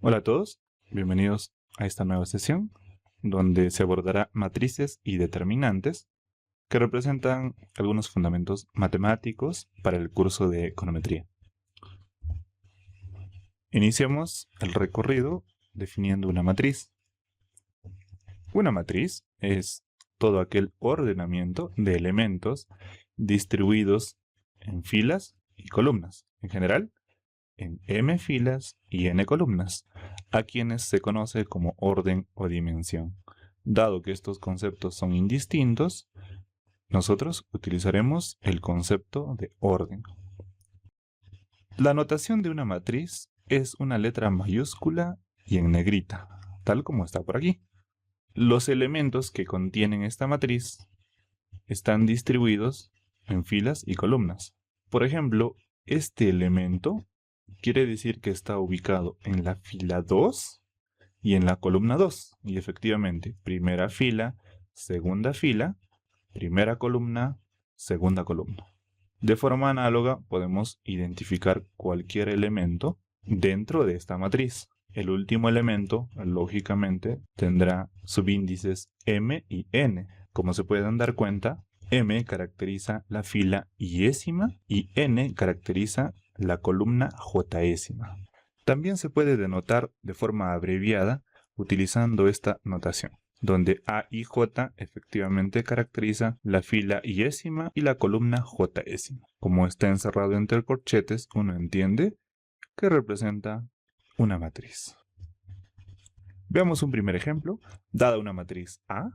Hola a todos, bienvenidos a esta nueva sesión donde se abordará matrices y determinantes que representan algunos fundamentos matemáticos para el curso de econometría. Iniciamos el recorrido definiendo una matriz. Una matriz es todo aquel ordenamiento de elementos distribuidos en filas y columnas. En general, en m filas y n columnas, a quienes se conoce como orden o dimensión. Dado que estos conceptos son indistintos, nosotros utilizaremos el concepto de orden. La notación de una matriz es una letra mayúscula y en negrita, tal como está por aquí. Los elementos que contienen esta matriz están distribuidos en filas y columnas. Por ejemplo, este elemento quiere decir que está ubicado en la fila 2 y en la columna 2. Y efectivamente, primera fila, primera columna, segunda columna. De forma análoga, podemos identificar cualquier elemento dentro de esta matriz. El último elemento, lógicamente, tendrá subíndices m y n. Como se pueden dar cuenta, m caracteriza la fila yésima y n caracteriza la columna jésima. También se puede denotar de forma abreviada utilizando esta notación, donde A y J efectivamente caracteriza la fila yésima y la columna jésima. Como está encerrado entre corchetes, uno entiende que representa una matriz. Veamos un primer ejemplo. Dada una matriz A,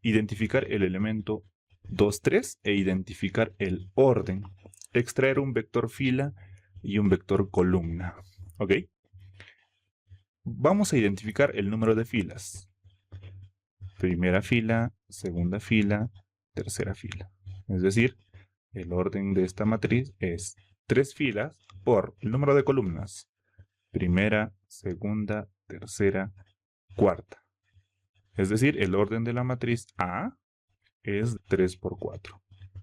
identificar el elemento 2, 3 e identificar el orden. Extraer un vector fila y un vector columna. ¿Ok? Vamos a identificar el número de filas. Primera fila, segunda fila, tercera fila. Es decir, el orden de esta matriz es 3 filas por el número de columnas. Primera, segunda, tercera, cuarta. Es decir, el orden de la matriz A es 3 por 4.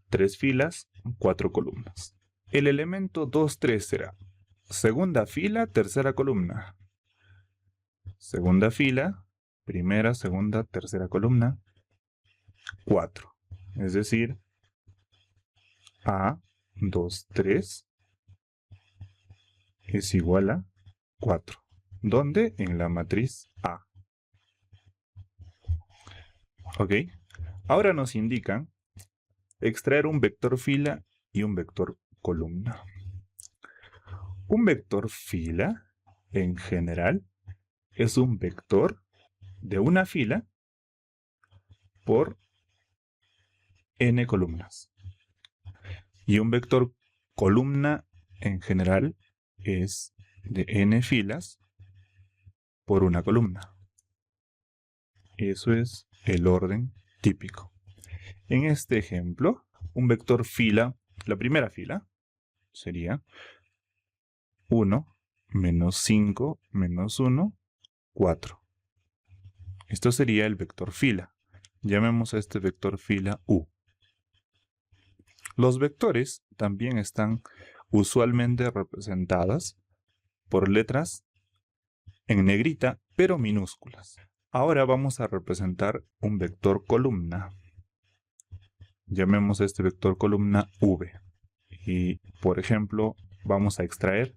3 filas, 4 columnas. El elemento 2, 3 será segunda fila, tercera columna. Segunda fila, primera, segunda, tercera columna, 4. Es decir, A, 2, 3 es igual a 4. ¿Dónde? En la matriz A. ¿Ok? Ahora nos indican extraer un vector fila y un vector columna. Un vector fila, en general, es un vector de una fila por n columnas. Y un vector columna, en general, es de n filas por una columna. Eso es el orden típico. En este ejemplo, un vector fila, la primera fila, sería 1, menos 5, menos 1, 4. Esto sería el vector fila. Llamemos a este vector fila U. Los vectores también están usualmente representadas por letras en negrita, pero minúsculas. Ahora vamos a representar un vector columna. Llamemos a este vector columna V. Y, por ejemplo, vamos a extraer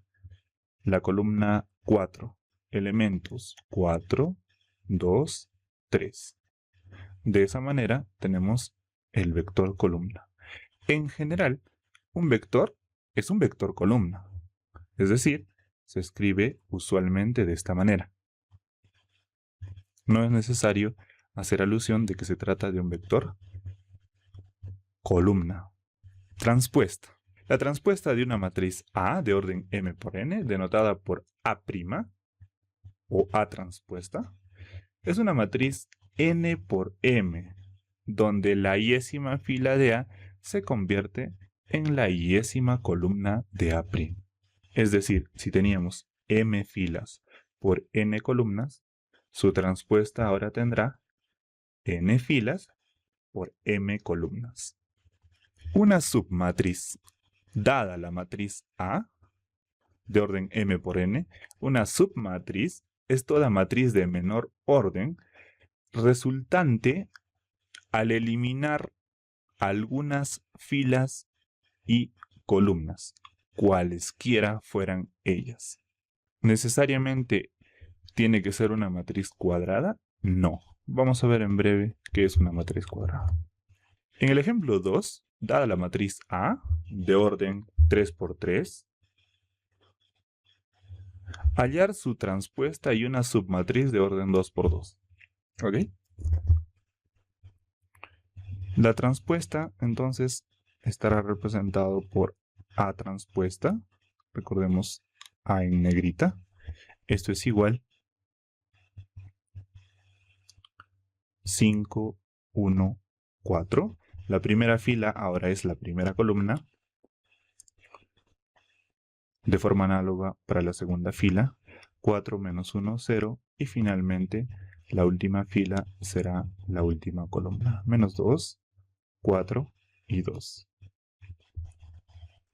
la columna 4. Elementos 4, 2, 3. De esa manera tenemos el vector columna. En general, un vector es un vector columna. Es decir, se escribe usualmente de esta manera. No es necesario hacer alusión de que se trata de un vector columna. Transpuesta. La transpuesta de una matriz A de orden m por n, denotada por A' o A transpuesta, es una matriz n por m, donde la yésima fila de A se convierte en la yésima columna de A'. Es decir, si teníamos m filas por n columnas, su transpuesta ahora tendrá n filas por m columnas. Una submatriz, dada la matriz A, de orden m por n, una submatriz es toda matriz de menor orden resultante al eliminar algunas filas y columnas, cualesquiera fueran ellas. ¿Necesariamente tiene que ser una matriz cuadrada? No. Vamos a ver en breve qué es una matriz cuadrada. En el ejemplo 2, dada la matriz A de orden 3 por 3, hallar su transpuesta y una submatriz de orden 2 por 2. ¿Ok? La transpuesta, entonces, estará representado por A transpuesta. Recordemos A en negrita. Esto es igual 5, 1, 4. La primera fila ahora es la primera columna. De forma análoga para la segunda fila, 4 menos 1, 0. Y finalmente, la última fila será la última columna. Menos 2, 4 y 2.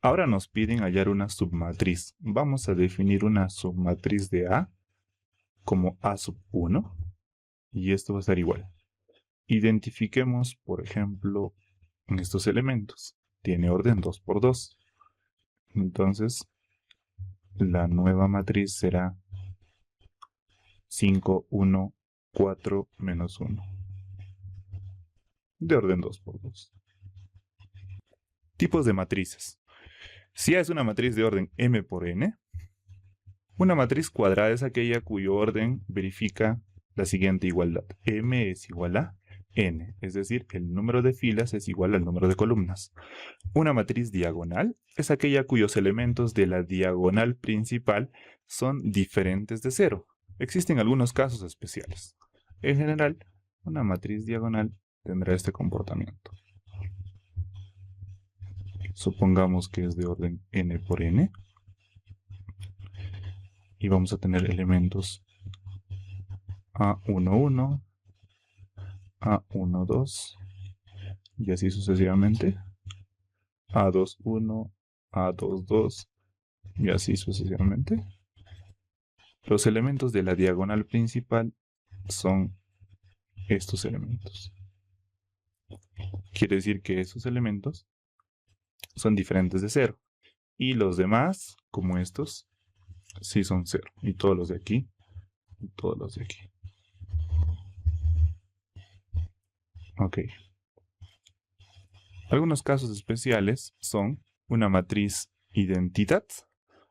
Ahora nos piden hallar una submatriz. Vamos a definir una submatriz de A como A sub 1. Y esto va a ser igual. Identifiquemos, por ejemplo, en estos elementos. Tiene orden 2 por 2. Entonces, la nueva matriz será 5, 1, 4, menos 1. De orden 2 por 2. Tipos de matrices. Si A es una matriz de orden m por n, una matriz cuadrada es aquella cuyo orden verifica la siguiente igualdad. M es igual a n, es decir, el número de filas es igual al número de columnas. Una matriz diagonal es aquella cuyos elementos de la diagonal principal son diferentes de 0. Existen algunos casos especiales. En general, una matriz diagonal tendrá este comportamiento. Supongamos que es de orden n por n. Y vamos a tener elementos A11, A12, y así sucesivamente. A21, A22, y así sucesivamente. Los elementos de la diagonal principal son estos elementos. Quiere decir que esos elementos son diferentes de 0. Y los demás, como estos, sí son 0. Y todos los de aquí, y todos los de aquí. Ok. Algunos casos especiales son una matriz identidad,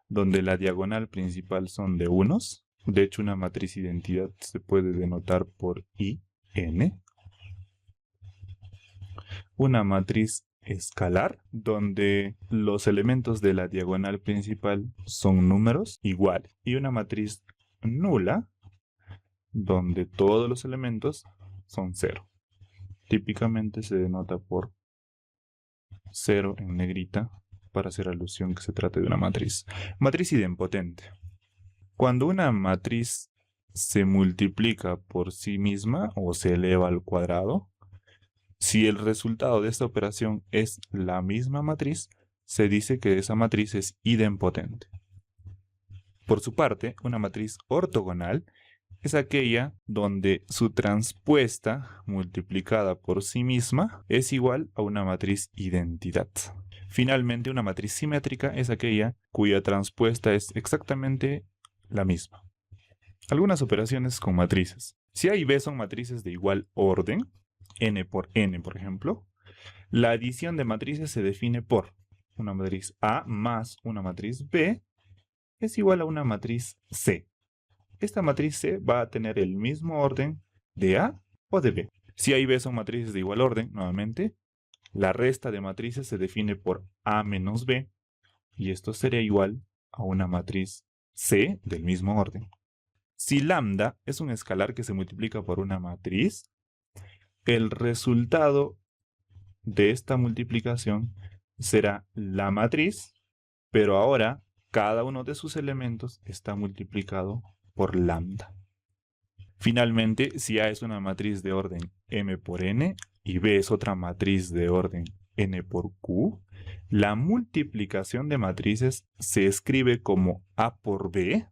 donde la diagonal principal son de unos. De hecho, una matriz identidad se puede denotar por IN. Una matriz escalar, donde los elementos de la diagonal principal son números iguales. Y una matriz nula, donde todos los elementos son 0. Típicamente se denota por 0 en negrita para hacer alusión que se trata de una matriz. Matriz idempotente. Cuando una matriz se multiplica por sí misma o se eleva al cuadrado, si el resultado de esta operación es la misma matriz, se dice que esa matriz es idempotente. Por su parte, una matriz ortogonal es aquella donde su transpuesta multiplicada por sí misma es igual a una matriz identidad. Finalmente, una matriz simétrica es aquella cuya transpuesta es exactamente la misma. Algunas operaciones con matrices. Si A y B son matrices de igual orden, n por n por ejemplo, la adición de matrices se define por una matriz A más una matriz B es igual a una matriz C. Esta matriz C va a tener el mismo orden de A o de B. Si A y B son matrices de igual orden, nuevamente, la resta de matrices se define por A menos B, y esto sería igual a una matriz C del mismo orden. Si lambda es un escalar que se multiplica por una matriz, el resultado de esta multiplicación será la matriz, pero ahora cada uno de sus elementos está multiplicado por lambda. Finalmente, si A es una matriz de orden m por n y B es otra matriz de orden n por q, La multiplicación de matrices se escribe como A por B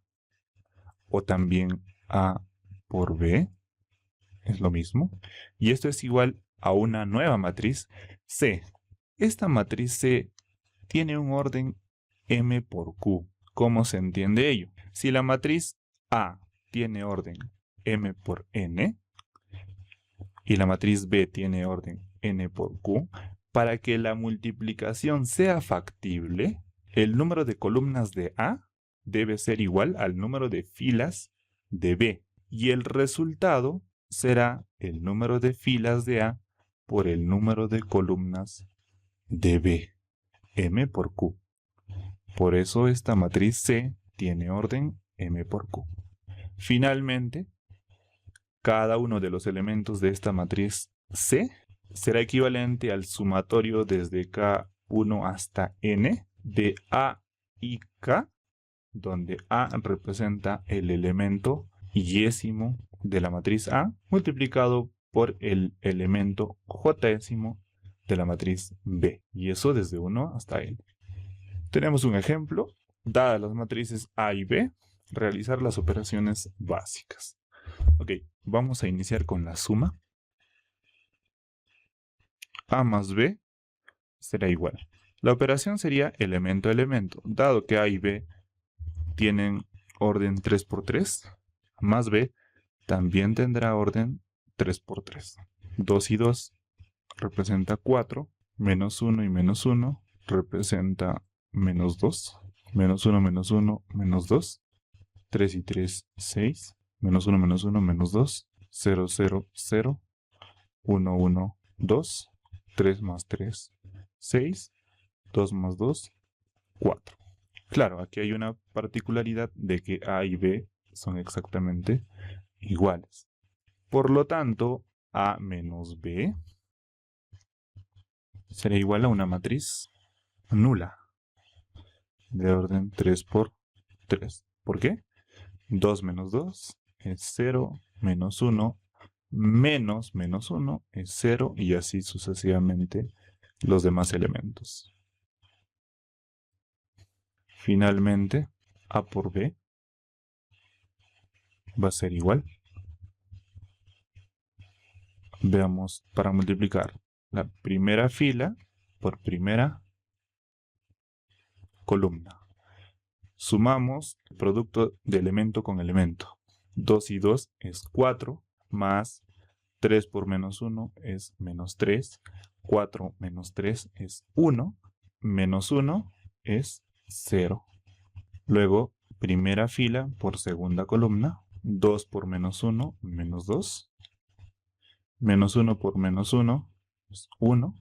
o también A por B, es lo mismo. Y esto es igual a una nueva matriz C. Esta matriz C tiene un orden M por Q. ¿Cómo se entiende ello? Si la matriz A tiene orden M por N y la matriz B tiene orden N por Q, para que la multiplicación sea factible, el número de columnas de A debe ser igual al número de filas de B. Y el resultado será el número de filas de A por el número de columnas de B. M por Q. Por eso esta matriz C tiene orden M por Q. Finalmente, cada uno de los elementos de esta matriz C será equivalente al sumatorio desde K1 hasta N de A y K, donde A representa el elemento yésimo de la matriz A multiplicado por el elemento jésimo de la matriz B. Y eso desde 1 hasta N. Tenemos un ejemplo. Dadas las matrices A y B, realizar las operaciones básicas. Ok, vamos a iniciar con la suma. A más B será igual. La operación sería elemento a elemento. Dado que A y B tienen orden 3 por 3, más B también tendrá orden 3 por 3. 2 y 2 representa 4, menos 1 y menos 1 representa menos 2, menos 1, menos 2, 3 y 3, 6, menos 1, menos 2, 0, 0, 0, 1, 1, 2, 3 más 3, 6, 2 más 2, 4. Claro, aquí hay una particularidad de que A y B son exactamente iguales. Por lo tanto, A menos B será igual a una matriz nula de orden 3 por 3. ¿Por qué? 2 menos 2 es 0, menos 1, menos 1 es 0 y así sucesivamente los demás elementos. Finalmente, A por B va a ser igual. Veamos, para multiplicar la primera fila por primera columna. Sumamos el producto de elemento con elemento. 2 y 2 es 4, más 3 por menos 1 es menos 3. 4 menos 3 es 1. Menos 1 es 0. Luego, primera fila por segunda columna. 2 por menos 1, menos 2. Menos 1 por menos 1 es 1.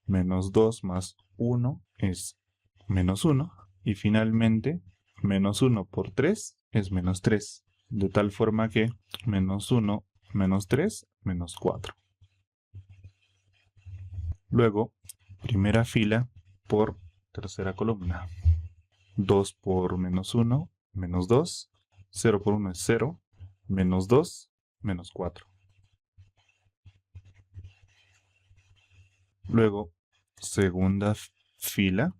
Menos 2 más 1 es menos 1. Y finalmente, menos 1 por 3 es menos 3. De tal forma que menos 1 menos 3 menos 4. Luego, primera fila por tercera columna. 2 por menos 1, menos 2. 0 por 1 es 0. Menos 2, menos 4. Luego, segunda fila,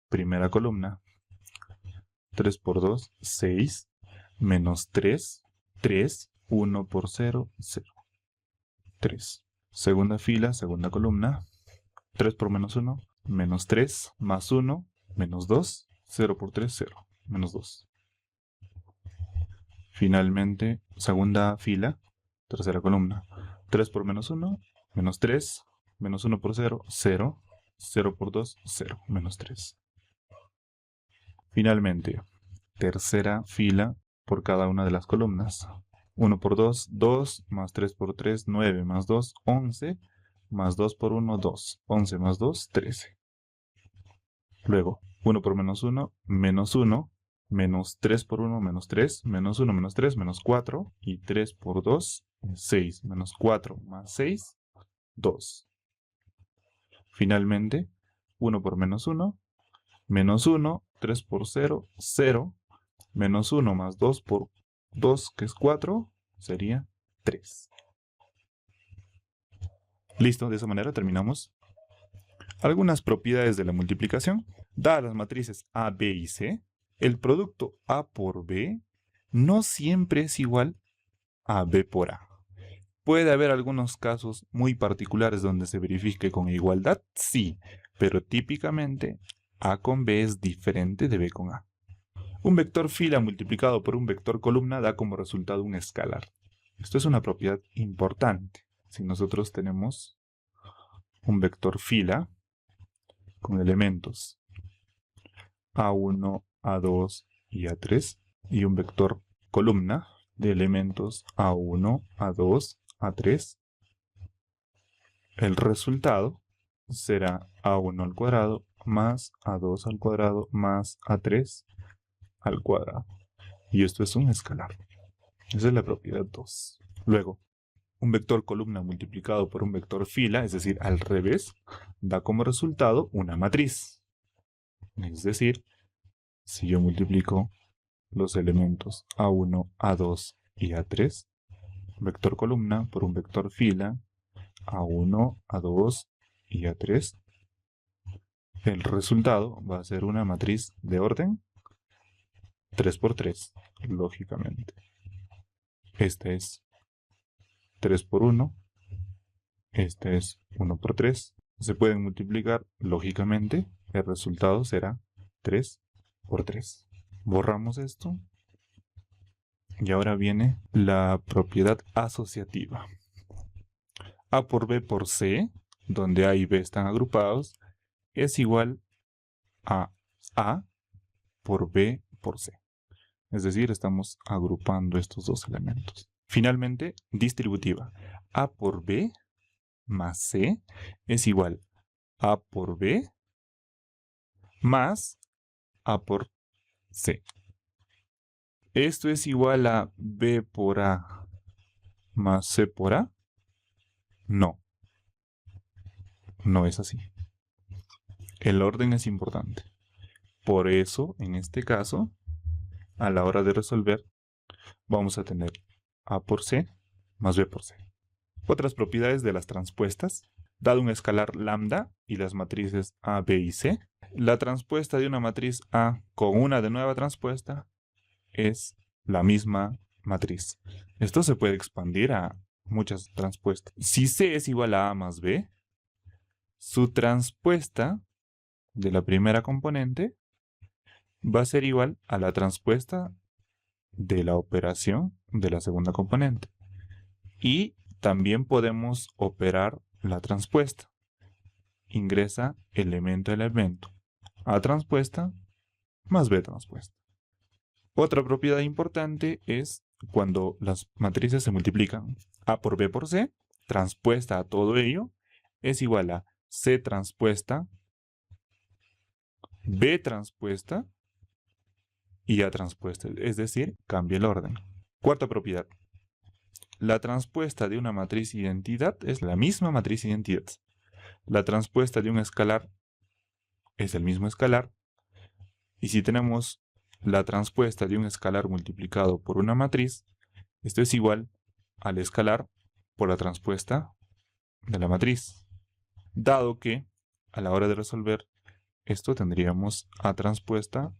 primera columna. 3 por 2, 6. Menos 3, 3. 1 por 0, 0. 3. Segunda fila, segunda columna. 3 por menos 1, menos 3. Más 1, menos 2. 0 por 3, 0. Menos 2. Finalmente, segunda fila, tercera columna. 3 por menos 1, menos 3. Menos 1 por 0, 0. 0 por 2, 0. Menos 3. Finalmente, tercera fila por cada una de las columnas. 1 por 2, 2, más 3 por 3, 9, más 2, 11, más 2 por 1, 2. 11 más 2, 13. Luego, 1 por menos 1, menos 1, menos 3 por 1, menos 3, menos 1, menos 3, menos 4, y 3 por 2, 6, menos 4 más 6, 2. Finalmente, 1 por menos 1, menos 1, 3 por 0, 0, menos 1 más 2 por 2, que es 4, sería 3. Listo, de esa manera terminamos Algunas propiedades de la multiplicación. Dadas las matrices A, B y C, el producto A por B no siempre es igual a B por A. ¿Puede haber algunos casos muy particulares donde se verifique con igualdad? Sí, pero típicamente A con B es diferente de B con A. Un vector fila multiplicado por un vector columna da como resultado un escalar. Esto es una propiedad importante. Si nosotros tenemos un vector fila con elementos A1, A2 y A3 y un vector columna de elementos A1, A2, A3, el resultado será A1 al cuadrado más A2 al cuadrado más A3 al cuadrado. Y esto es un escalar. Esa es la propiedad 2. Luego, un vector columna multiplicado por un vector fila, es decir, al revés, da como resultado una matriz. Es decir, si yo multiplico los elementos A1, A2 y A3, vector columna por un vector fila, A1, A2 y A3, el resultado va a ser una matriz de orden 3 por 3, lógicamente. Esta es 3 por 1, esta es 1 por 3. Se pueden multiplicar, lógicamente, el resultado será 3 por 3. Borramos esto. Y ahora viene la propiedad asociativa. A por B por C, donde A y B están agrupados, es igual a A por B por C. Es decir, estamos agrupando estos dos elementos. Finalmente, distributiva. A por B más C es igual a por B más A por C. ¿Esto es igual a B por A más C por A? No. No es así. El orden es importante. Por eso, en este caso, a la hora de resolver, vamos a tener A por C más B por C. Otras propiedades de las transpuestas. Dado un escalar lambda y las matrices A, B y C, la transpuesta de una matriz A con una de nueva transpuesta es la misma matriz. Esto se puede expandir a muchas transpuestas. Si C es igual a A más B, su transpuesta de la primera componente va a ser igual a la transpuesta de la operación de la segunda componente. Y también podemos operar la transpuesta. Ingresa elemento a elemento. A transpuesta más B transpuesta. Otra propiedad importante es cuando las matrices se multiplican. A por B por C, transpuesta a todo ello, es igual a C transpuesta, B transpuesta y A transpuesta. Es decir, cambia el orden. Cuarta propiedad. La transpuesta de una matriz identidad es la misma matriz identidad. La transpuesta de un escalar es el mismo escalar. Y si tenemos la transpuesta de un escalar multiplicado por una matriz, esto es igual al escalar por la transpuesta de la matriz. Dado que, a la hora de resolver, esto tendríamos A transpuesta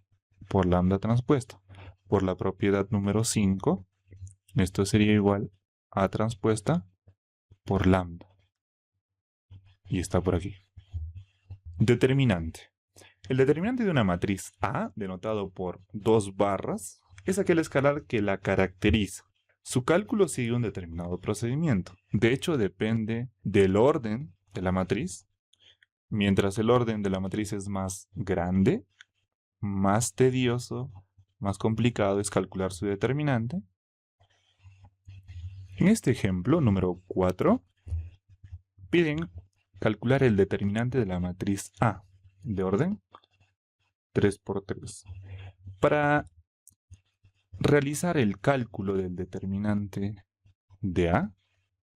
por lambda transpuesta. Por la propiedad número 5, esto sería igual a transpuesta por lambda. Y está por aquí. Determinante. El determinante de una matriz A, denotado por 2 barras, es aquel escalar que la caracteriza. Su cálculo sigue un determinado procedimiento. De hecho, depende del orden de la matriz. Mientras el orden de la matriz es más grande, más tedioso, más complicado es calcular su determinante. En este ejemplo, número 4, piden calcular el determinante de la matriz A, de orden 3 por 3. Para realizar el cálculo del determinante de A,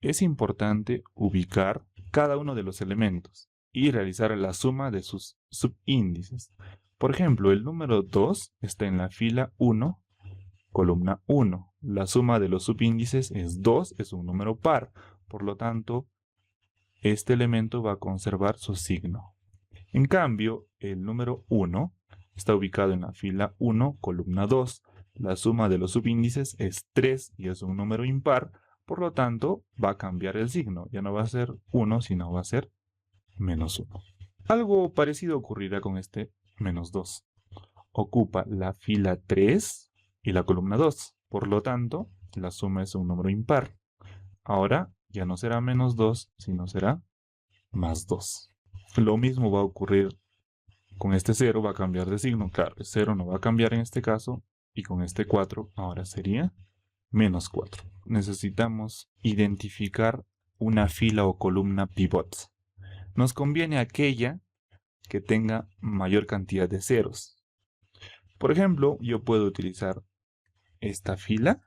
es importante ubicar cada uno de los elementos y realizar la suma de sus subíndices. Por ejemplo, el número 2 está en la fila 1, columna 1. La suma de los subíndices es 2, es un número par. Por lo tanto, este elemento va a conservar su signo. En cambio, el número 1 está ubicado en la fila 1, columna 2. La suma de los subíndices es 3 y es un número impar, por lo tanto va a cambiar el signo. Ya no va a ser 1, sino va a ser menos 1. Algo parecido ocurrirá con este menos 2. Ocupa la fila 3 y la columna 2. Por lo tanto, la suma es un número impar. Ahora ya no será menos 2, sino será más 2. Lo mismo va a ocurrir con este 0, va a cambiar de signo. Claro, el 0 no va a cambiar en este caso. Y con este 4 ahora sería menos 4. Necesitamos identificar una fila o columna pivot. Nos conviene aquella que tenga mayor cantidad de ceros. Por ejemplo, yo puedo utilizar esta fila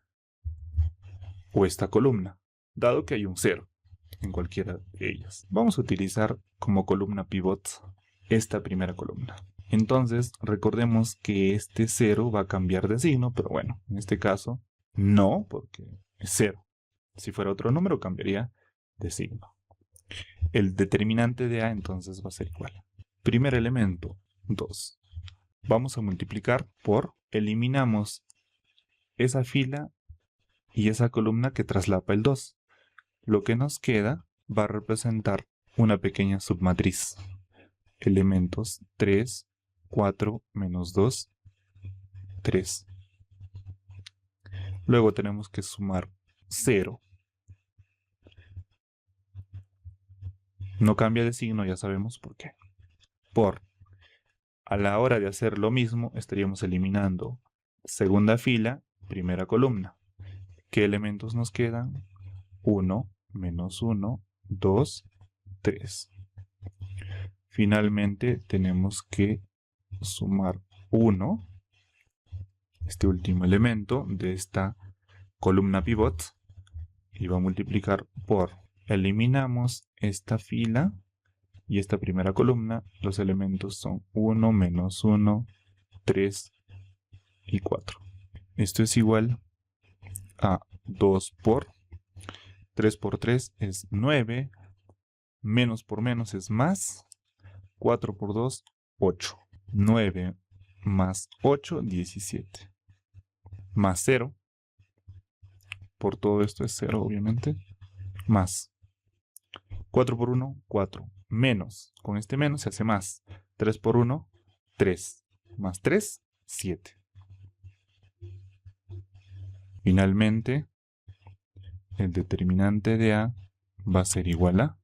o esta columna, dado que hay un 0 en cualquiera de ellas. Vamos a utilizar como columna pivot esta primera columna. Entonces, recordemos que este 0 va a cambiar de signo, pero bueno, en este caso no, porque es 0. Si fuera otro número, cambiaría de signo. El determinante de A entonces va a ser igual. Primer elemento, 2. Vamos a multiplicar por, eliminamos esa fila y esa columna que traslapa el 2. Lo que nos queda va a representar una pequeña submatriz. Elementos 3, 4, menos 2, 3. Luego tenemos que sumar 0. No cambia de signo, ya sabemos por qué. Por, a la hora de hacer lo mismo, estaríamos eliminando segunda fila, primera columna. ¿Qué elementos nos quedan? 1, menos 1, 2, 3. Finalmente tenemos que sumar 1, este último elemento de esta columna pivot, y va a multiplicar por, eliminamos esta fila y esta primera columna. Los elementos son 1, menos 1, 3 y 4. Esto es igual a 2 por 3 por 3 es 9, menos por menos es más, 4 por 2, 8. 9 más 8, 17. Más 0. Por todo esto es 0, obviamente. Más. 4 por 1, 4. Menos. Con este menos se hace más. 3 por 1, 3. Más 3, 7. Finalmente, el determinante de A va a ser igual a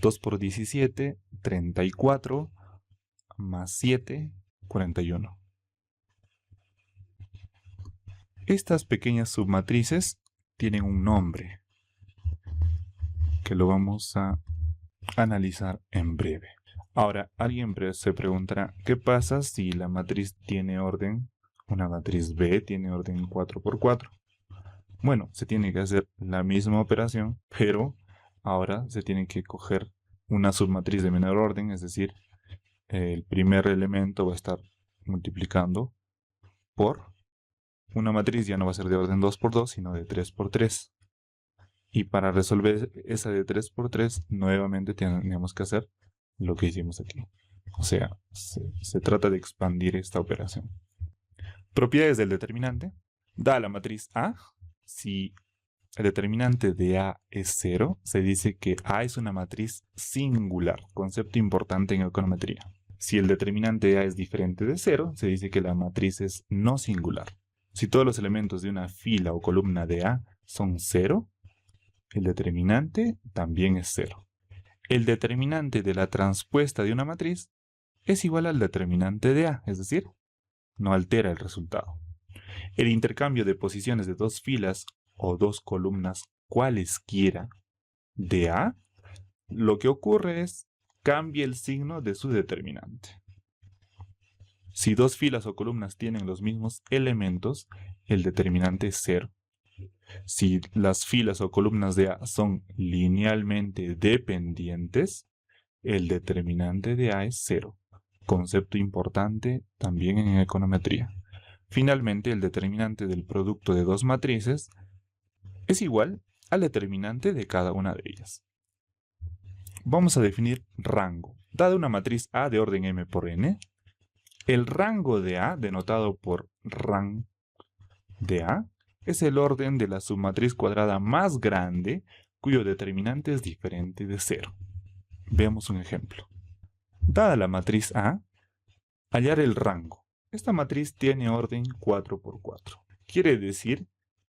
2 por 17, 34, más 7, 41. Estas pequeñas submatrices tienen un nombre que lo vamos a analizar en breve. Ahora, alguien se preguntará, ¿qué pasa si la matriz tiene orden? Una matriz B tiene orden 4×4. Bueno, se tiene que hacer la misma operación, pero ahora se tiene que coger una submatriz de menor orden, es decir, el primer elemento va a estar multiplicando por una matriz, ya no va a ser de orden 2×2, sino de 3×3. Y para resolver esa de 3×3, nuevamente tenemos que hacer lo que hicimos aquí. O sea, se trata de expandir esta operación. Propiedades del determinante. Da la matriz A. Si el determinante de A es 0, se dice que A es una matriz singular. Concepto importante en econometría. Si el determinante de A es diferente de 0, se dice que la matriz es no singular. Si todos los elementos de una fila o columna de A son 0, el determinante también es 0. El determinante de la transpuesta de una matriz es igual al determinante de A, es decir, no altera el resultado. El intercambio de posiciones de dos filas o dos columnas cualesquiera de A, lo que ocurre es cambia el signo de su determinante. Si dos filas o columnas tienen los mismos elementos, el determinante es 0. Si las filas o columnas de A son linealmente dependientes, el determinante de A es 0. Concepto importante también en econometría. Finalmente, el determinante del producto de dos matrices es igual al determinante de cada una de ellas. Vamos a definir rango. Dada una matriz A de orden m por n, el rango de A, denotado por ran de A, es el orden de la submatriz cuadrada más grande cuyo determinante es diferente de 0. Veamos un ejemplo. Dada la matriz A, hallar el rango. Esta matriz tiene orden 4 por 4. Quiere decir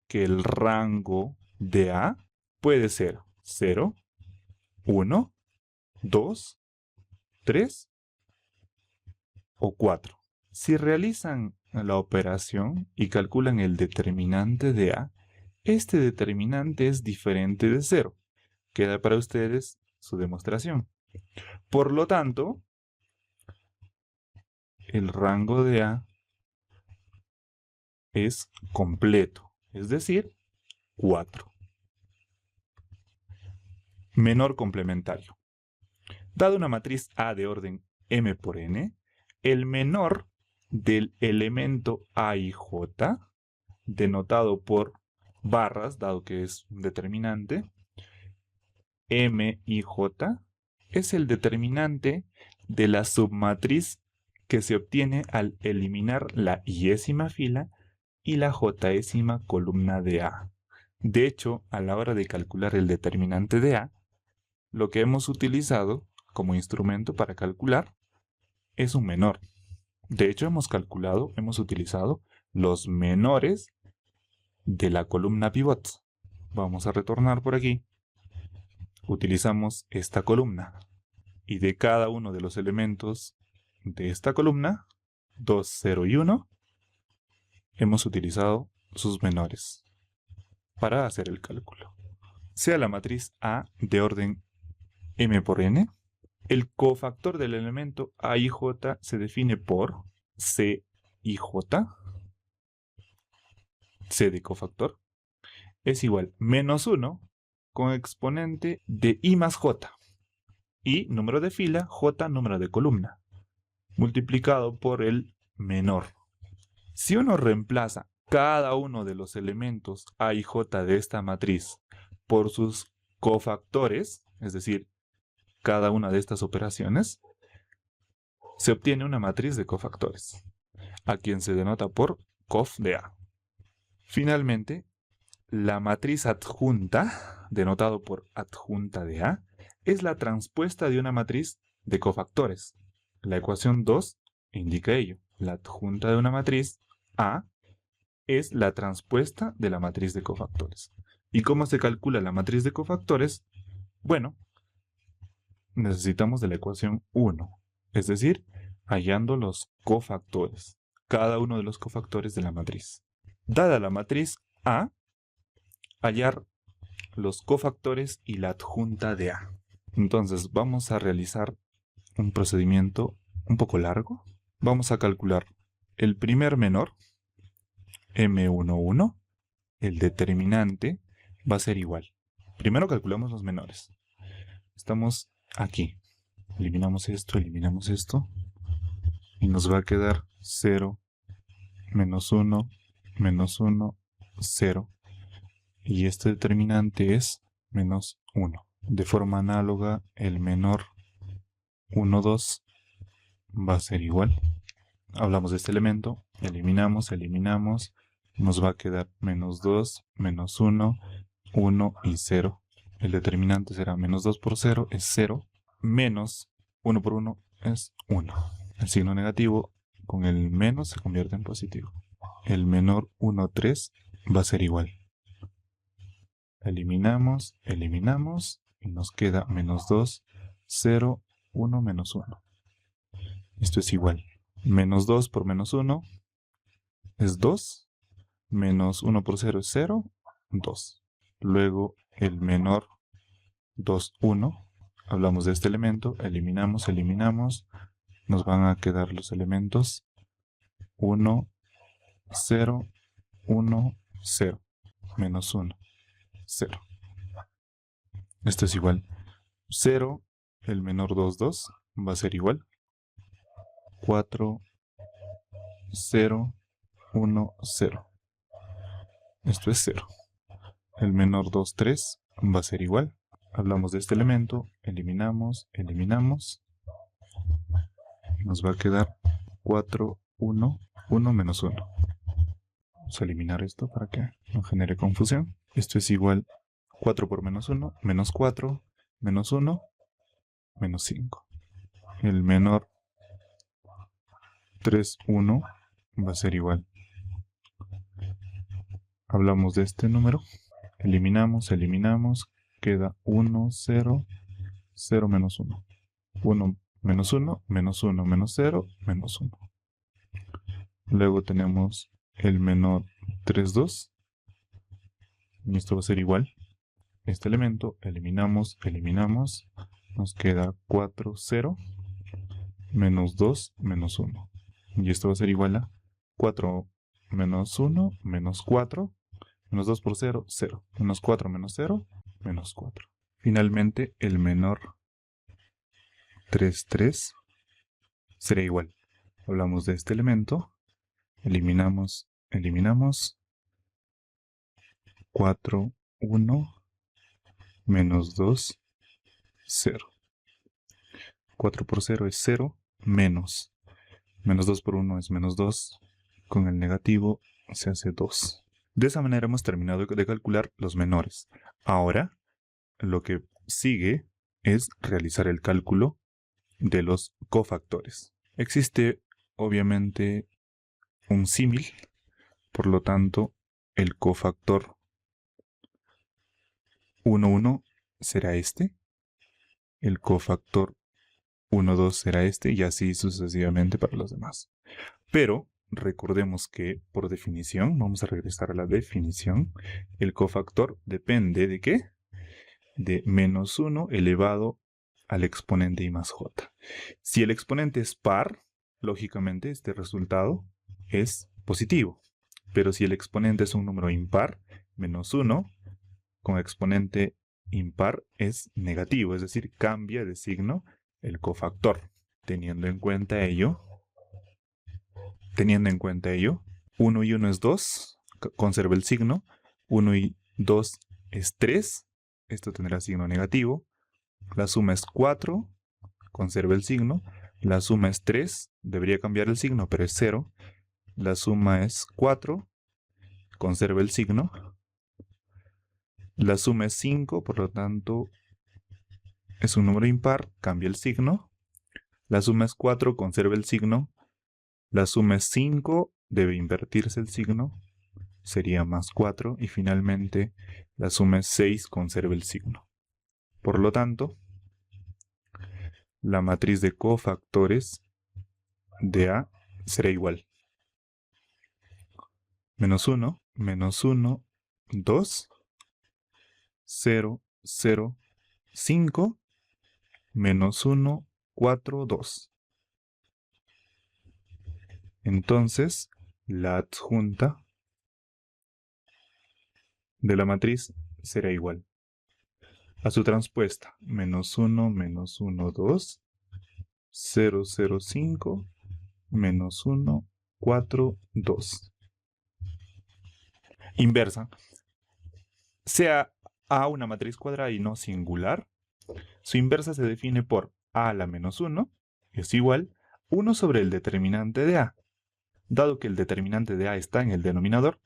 que el rango de A puede ser 0, 1, 2, 3 o 4. Si realizan la operación y calculan el determinante de A, este determinante es diferente de 0. Queda para ustedes su demostración. Por lo tanto, el rango de A es completo, es decir, 4. Menor complementario. Dada una matriz A de orden m por n, el menor del elemento A y J, denotado por barras, dado que es un determinante, M y J, es el determinante de la submatriz que se obtiene al eliminar la y-ésima fila y la j-ésima columna de A. De hecho, a la hora de calcular el determinante de A, lo que hemos utilizado como instrumento para calcular es un menor. De hecho, hemos utilizado los menores de la columna pivot. Vamos a retornar por aquí. Utilizamos esta columna. Y de cada uno de los elementos de esta columna, 2, 0 y 1, hemos utilizado sus menores para hacer el cálculo. Sea la matriz A de orden m por n, el cofactor del elemento A y J se define por C y J. C de cofactor es igual menos 1 con exponente de I más J. I, número de fila, J, número de columna, multiplicado por el menor. Si uno reemplaza cada uno de los elementos A y J de esta matriz por sus cofactores, es decir, cada una de estas operaciones, se obtiene una matriz de cofactores, a quien se denota por cof de A. Finalmente, la matriz adjunta, denotado por adjunta de A, es la transpuesta de una matriz de cofactores. La ecuación 2 indica ello. La adjunta de una matriz A es la transpuesta de la matriz de cofactores. ¿Y cómo se calcula la matriz de cofactores? Bueno, necesitamos de la ecuación 1, es decir, hallando los cofactores, cada uno de los cofactores de la matriz. Dada la matriz A, hallar los cofactores y la adjunta de A. Entonces vamos a realizar un procedimiento un poco largo. Vamos a calcular el primer menor, M11, el determinante va a ser igual. Primero calculamos los menores. Estamos aquí. Eliminamos esto y nos va a quedar 0, menos 1, menos 1, 0. Y este determinante es menos 1. De forma análoga, el menor 1, 2 va a ser igual. Hablamos de este elemento, eliminamos, nos va a quedar menos 2, menos 1, 1 y 0. El determinante será menos 2 por 0 es 0, menos 1 por 1 es 1. El signo negativo con el menos se convierte en positivo. El menor 1, 3 va a ser igual. Eliminamos y nos queda menos 2, 0, 1, menos 1. Esto es igual. Menos 2 por menos 1 es 2. Menos 1 por 0 es 0, 2. Luego el menor 2, 1. Hablamos de este elemento, eliminamos, nos van a quedar los elementos 1, 0, 1, 0, menos 1, 0. Esto es igual. 0, el menor 2, 2, va a ser igual. 4, 0, 1, 0. Esto es 0. El menor 2, 3 va a ser igual. Hablamos de este elemento, eliminamos, nos va a quedar 4, 1, 1 menos 1. Vamos a eliminar esto para que no genere confusión. Esto es igual 4 por menos 1, menos 4, menos 1, menos 5. El menor 3, 1 va a ser igual. Hablamos de este número. Eliminamos, queda 1, 0, 0 menos 1. 1 menos 1, menos 1, menos 0, menos 1. Luego tenemos el menor 3, 2. Y esto va a ser igual. Este elemento, eliminamos, nos queda 4, 0, menos 2, menos 1. Y esto va a ser igual a 4 menos 1, menos 4, menos 2 por 0, 0. Menos 4 menos 0, menos 4. Finalmente, el menor 3, 3 será igual. Hablamos de este elemento, eliminamos, 4, 1, menos 2, 0. 4 por 0 es 0, menos 2 por 1 es menos 2, con el negativo se hace 2. De esa manera hemos terminado de calcular los menores. Ahora, lo que sigue es realizar el cálculo de los cofactores. Existe, obviamente, un símil, por lo tanto, el cofactor 1, 1 será este, el cofactor 1, 2 será este, y así sucesivamente para los demás. Pero recordemos que, por definición, vamos a regresar a la definición, el cofactor depende ¿de qué? De menos 1 elevado al exponente I más j. Si el exponente es par, lógicamente este resultado es positivo. Pero si el exponente es un número impar, menos 1 con exponente impar es negativo, es decir, cambia de signo el cofactor. Teniendo en cuenta ello, 1 y 1 es 2, conserva el signo. 1 y 2 es 3, esto tendrá signo negativo. La suma es 4, conserva el signo. La suma es 3, debería cambiar el signo, pero es 0. La suma es 4, conserva el signo. La suma es 5, por lo tanto es un número impar, cambia el signo. La suma es 4, conserva el signo. La suma es 5, debe invertirse el signo, sería más 4. Y finalmente la suma es 6, conserva el signo. Por lo tanto, la matriz de cofactores de A será igual. Menos 1, 2, 0, 0, 5, menos 1, 4, 2. Entonces, la adjunta de la matriz será igual a su transpuesta. Menos 1, 2, 0, 0, 5, menos 1, 4, 2. Inversa. Sea A una matriz cuadrada y no singular, su inversa se define por A a la menos 1 es igual 1 sobre el determinante de A. Dado que el determinante de A está en el denominador,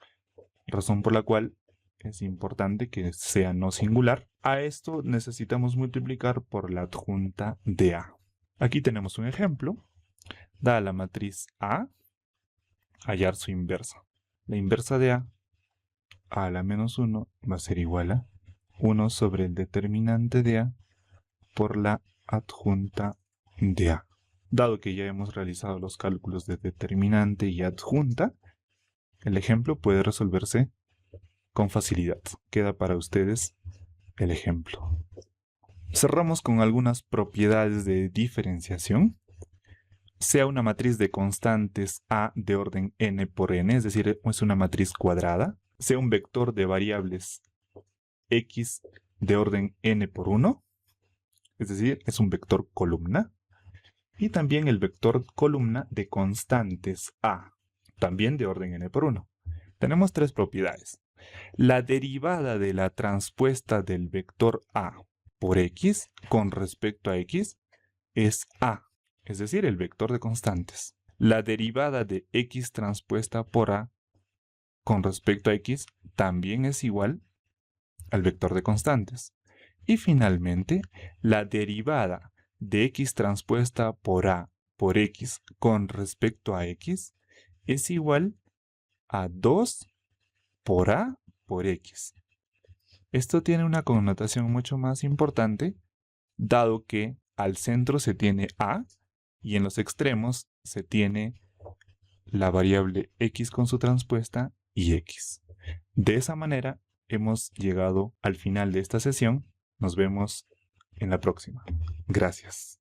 razón por la cual es importante que sea no singular, a esto necesitamos multiplicar por la adjunta de A. Aquí tenemos un ejemplo. Da la matriz A, hallar su inversa. La inversa de A a la menos 1 va a ser igual a 1 sobre el determinante de A por la adjunta de A. Dado que ya hemos realizado los cálculos de determinante y adjunta, el ejemplo puede resolverse con facilidad. Queda para ustedes el ejemplo. Cerramos con algunas propiedades de diferenciación. Sea una matriz de constantes A de orden n por n, es decir, es una matriz cuadrada. Sea un vector de variables x de orden n por 1, es decir, es un vector columna. Y también el vector columna de constantes A, también de orden n por 1. Tenemos tres propiedades. La derivada de la transpuesta del vector A por x con respecto a x es A. es decir, el vector de constantes. La derivada de x transpuesta por a con respecto a x también es igual al vector de constantes. Y finalmente, la derivada de x transpuesta por a por x con respecto a x es igual a 2 por a por x. Esto tiene una connotación mucho más importante, dado que al centro se tiene a y en los extremos se tiene la variable x con su transpuesta y x. De esa manera hemos llegado al final de esta sesión. Nos vemos en la próxima. Gracias.